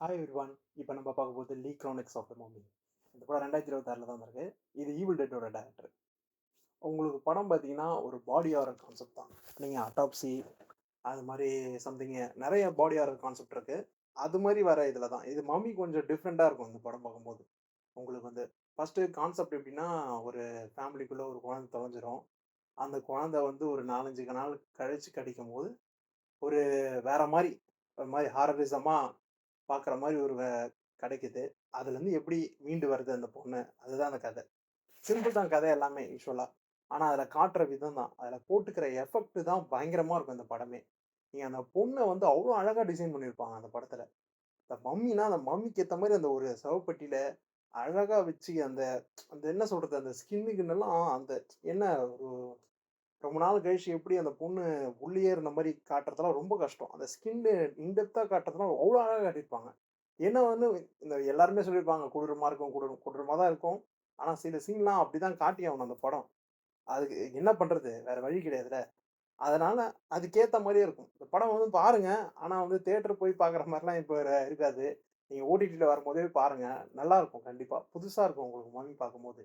Hi everyone. இப்ப நம்ம பார்க்க போறது லீ க்ரானிக்ஸ் ஆஃப் த மம்மி. இந்த படம் 2026ல தான் வந்திருக்கு. இது ஈவில் டெட்டோட டைரக்டர். உங்களுக்கு படம் பார்த்தீங்கன்னா, ஒரு பாடி ஹாரர் கான்செப்ட் தான். நீங்க அட்டாப்சி அது மாரி சம்திங் நெறைய பாடி ஹாரர் கான்செப்ட் இருக்கு. அது மாரி வர இதுல தான். இது மம்மி கொஞ்சம் டிஃப்ரெண்ட்டா இருக்கும் இந்த படம் பார்க்கும்போது. உங்களுக்கு வந்து ஃபர்ஸ்ட்டு கான்செப்ட் எப்படின்னா, ஒரு ஃபேமிலிக்குள்ள ஒரு குழந்தை தொலைஞ்சிரும். அந்த குழந்தை வந்து ஒரு 4, 5 நாள் கழிச்சு கிடைக்கும்போது, ஒரு வேற மாரி ஒரு மாரி ஹாரரிசமா பார்க்குற மாரி ஒரு கிடைக்குது. அதுலருந்து எப்படி மீண்டு வருது அந்த பொண்ணு. அதுதான் அந்த கதை. சிம்பிள் தான் கதை எல்லாமே யூசுவலா. ஆனா அதுல காட்டுற விதம் தான். அதுல போட்டுக்கிற எஃபெக்ட் தான் பயங்கரமா இருக்கும் இந்த படமே. நீங்க அந்த பொண்ண வந்து அவ்ளோ அழகா டிசைன் பண்ணியிருப்பாங்க அந்த படத்துல. இந்த மம்மினா, அந்த மம்மிக்கு ஏத்த மாரி அந்த ஒரு சவப்பெட்டியில அழகா வச்சு அந்த அந்த என்ன சொல்றது? அந்த ஸ்கின்னுக்குன்னலாம் அந்த என்ன ஒரு ரொம்ப நாள் கழிச்சு எப்படி அந்த பொண்ணு உள்ளேயே இருந்த மாரி காட்டுறதெல்லாம் ரொம்ப கஷ்டம். அந்த ஸ்கின்னு இன் டெப்த்தா காட்டுறதெல்லாம் அவ்ளோ அழகா காட்டியிருப்பாங்க. ஏன்னா வந்து இந்த எல்லாருமே சொல்லியிருப்பாங்க கொடூரமா இருக்கும், கொடூரமா தான் இருக்கும். ஆனா சில சீன்லாம் அப்படிதான் காட்டியாகணும் அந்த படம். அதுக்கு என்ன பண்றது? வேற வழி கிடையாதுல்ல. அதனால அதுக்கேத்த மாரியே இருக்கும். இந்த படம் வந்து பாருங்க. ஆனா வந்து தியேட்டர் போய் பார்க்குற மாரிலாம் இப்ப இருக்காது. நீங்க ஓடிடில வரும்போதே பாருங்க. நல்லாருக்கும் கண்டிப்பா. புதுசா இருக்கும் உங்களுக்கு மம்மி பார்க்கும்போது.